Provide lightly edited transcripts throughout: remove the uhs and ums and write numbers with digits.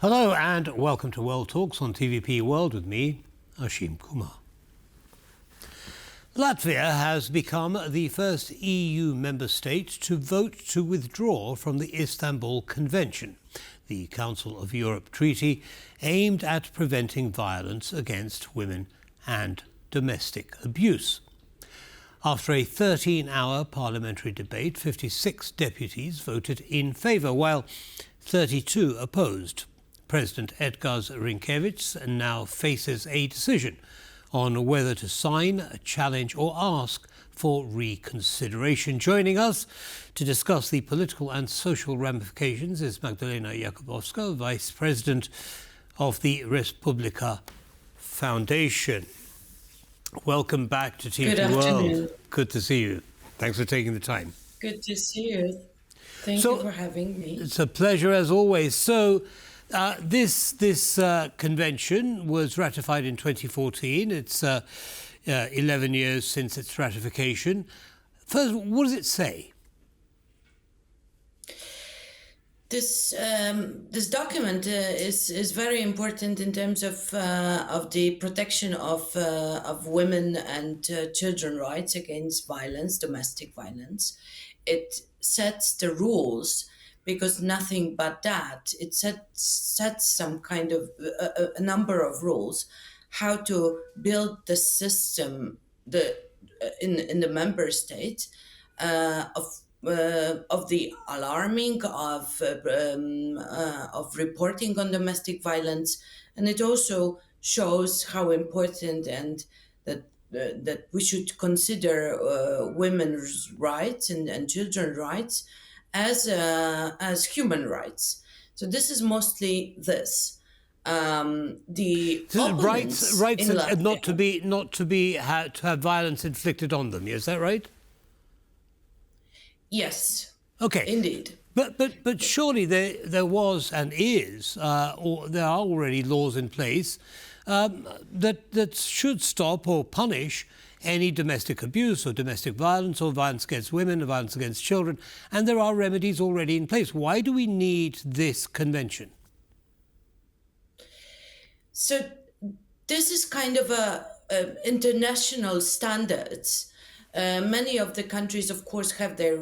Hello and welcome to World Talks on TVP World with me, Ashim Kumar. Latvia has become the first EU member state to vote to withdraw from the Istanbul Convention, the Council of Europe treaty aimed at preventing violence against women and domestic abuse. After a 13-hour parliamentary debate, 56 deputies voted in favour, while 32 opposed. President Edgars Rinkēvičs now faces a decision on whether to sign, challenge or ask for reconsideration. Joining us to discuss the political and social ramifications is Magdalena Jakubowska, Vice President of the Res Publica Foundation. Welcome back to TV World. Good to see you. Thanks for taking the time. Good to see you. Thank you for having me. It's a pleasure as always. So, this convention was ratified in 2014. It's 11 years since its ratification. First, what does it say? This document is very important in terms of the protection of women and children rights against violence, domestic violence. It sets the rules. Because nothing but that, it sets some kind of a number of rules, how to build the system in the member states of the alarming of reporting on domestic violence, and it also shows how important and that we should consider women's rights and children's rights as human rights. So this is mostly this. The rights and not to have violence inflicted on them. Is that right? Yes. Okay. Indeed. But surely there was and is or there are already laws in place that should stop or punish any domestic abuse or domestic violence or violence against women or violence against children, and there are remedies already in place. Why do we need this convention? So this is kind of a international standards. Many of the countries, of course, have their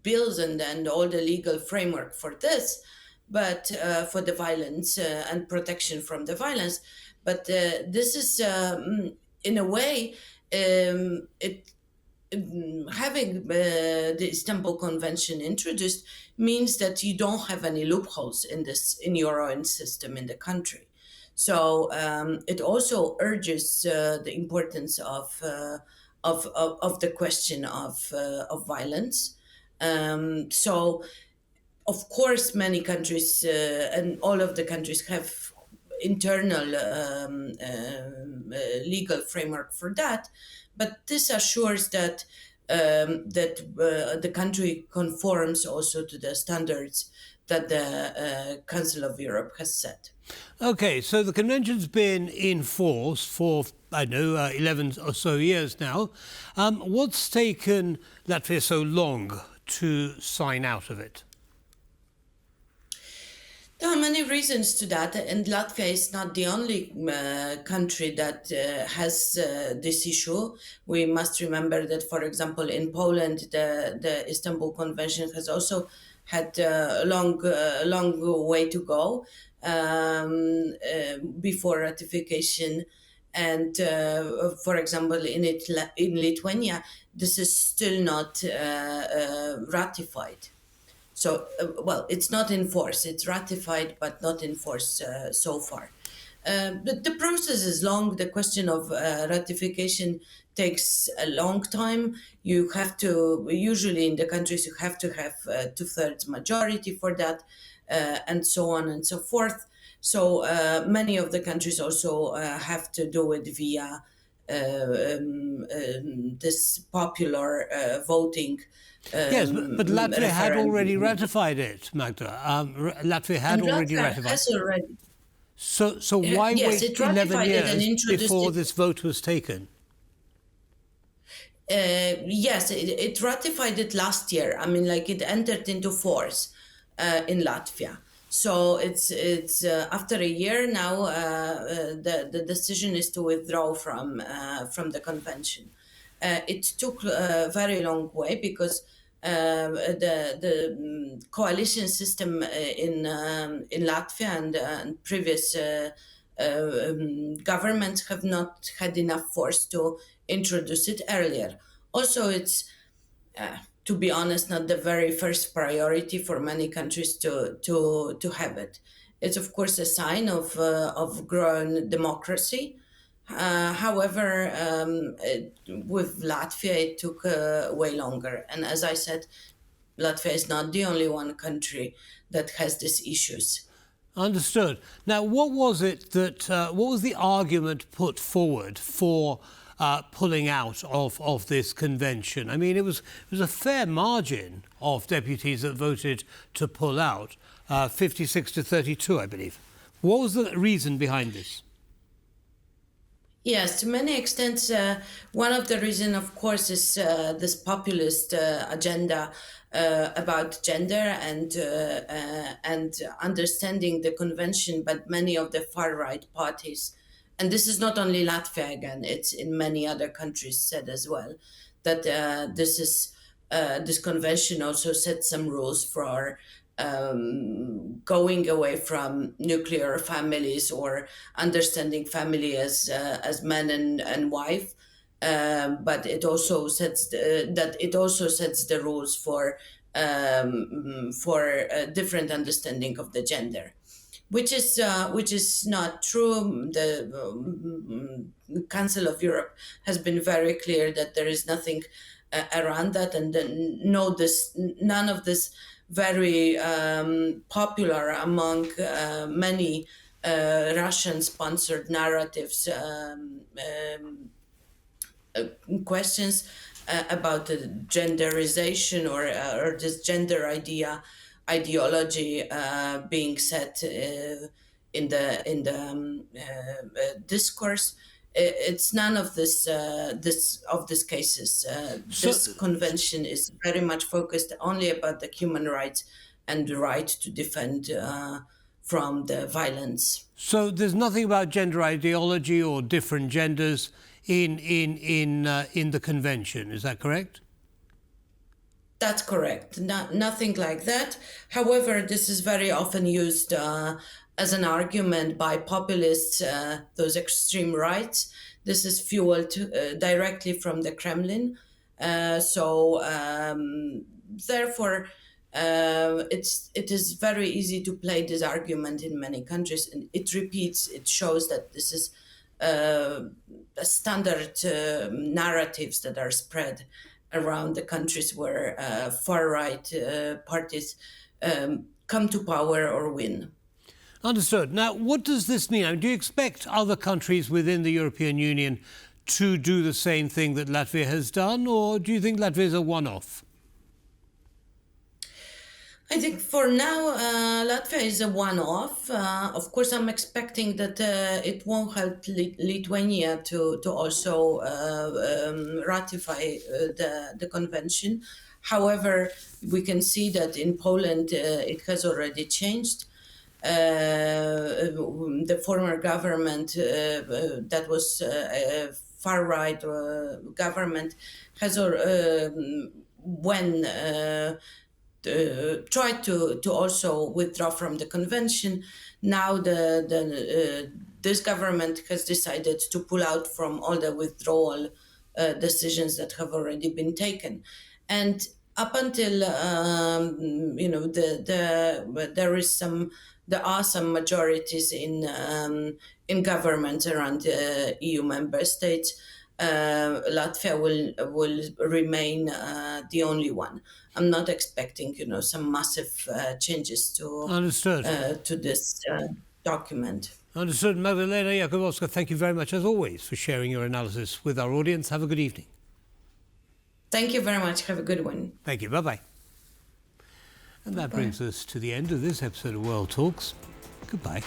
bills and all the legal framework for this, but for the violence and protection from the violence. But this is, in a way, having the Istanbul Convention introduced means that you don't have any loopholes in your own system in the country. So it also urges the importance of the question of violence. So, of course, many countries and all of the countries have internal legal framework for that, but this assures that the country conforms also to the standards that the Council of Europe has set. Okay, so the convention's been in force for 11 or so years now. What's taken Latvia so long to sign out of it? There are many reasons to that, and Latvia is not the only country that has this issue. We must remember that, for example, in Poland, the Istanbul Convention has also had a long way to go before ratification. And for example, in Lithuania, this is still not ratified. So, it's not in force. It's ratified, but not in force so far. The process is long. The question of ratification takes a long time. You have to, usually in the countries, you have to have 2/3 majority for that, and so on and so forth. So many of the countries also have to do it via this popular voting. Yes, but Latvia had already ratified it, Magda. Latvia had already ratified. Has already. So why wait 11 years before this vote was taken? Yes, it ratified it last year. I mean, like, it entered into force in Latvia. So it's after a year now, the decision is to withdraw from the convention. It took a very long way because the coalition system in Latvia and previous governments have not had enough force to introduce it earlier. Also, it's to be honest, not the very first priority for many countries to have it. It's of course a sign of growing democracy. However, with Latvia, it took way longer. And as I said, Latvia is not the only one country that has these issues. Understood. Now, what was the argument put forward for pulling out of this convention? I mean, it was a fair margin of deputies that voted to pull out, 56 to 32, I believe. What was the reason behind this? Yes, to many extents, one of the reasons, of course, is this populist agenda about gender and understanding the convention, but many of the far right parties, and this is not only Latvia again; it's in many other countries said as well that this convention also sets some rules for going away from nuclear families or understanding family as man and wife, but it also sets the rules for different understanding of the gender, which is not true. The Council of Europe has been very clear that there is nothing around that, and none of this very popular among many Russian-sponsored narratives questions about the genderization or this gender ideology being set in the discourse. It's none of this cases. This convention is very much focused only about the human rights and the right to defend from the violence. So there's nothing about gender ideology or different genders in the convention. Is that correct? That's correct. Nothing like that. However, this is very often used as an argument by populists, those extreme rights. This is fueled directly from the Kremlin. Therefore, it is very easy to play this argument in many countries, and it shows that this is the standard narratives that are spread around the countries where far-right parties come to power or win. Understood. Now, what does this mean? I mean, do you expect other countries within the European Union to do the same thing that Latvia has done, or do you think Latvia is a one-off? I think for now, Latvia is a one-off. Of course, I'm expecting that it won't help Lithuania to also ratify the convention. However, we can see that in Poland, it has already changed. The former government that was a far-right government has tried to also withdraw from the convention. Now this government has decided to pull out from all the withdrawal decisions that have already been taken, and up until there are some majorities in governments around EU member states. Latvia will remain the only one. I'm not expecting, some massive changes to this document. Understood. Magdalena Jakubowska, thank you very much, as always, for sharing your analysis with our audience. Have a good evening. Thank you very much. Have a good one. Thank you. Bye-bye. And that brings us to the end of this episode of World Talks. Goodbye.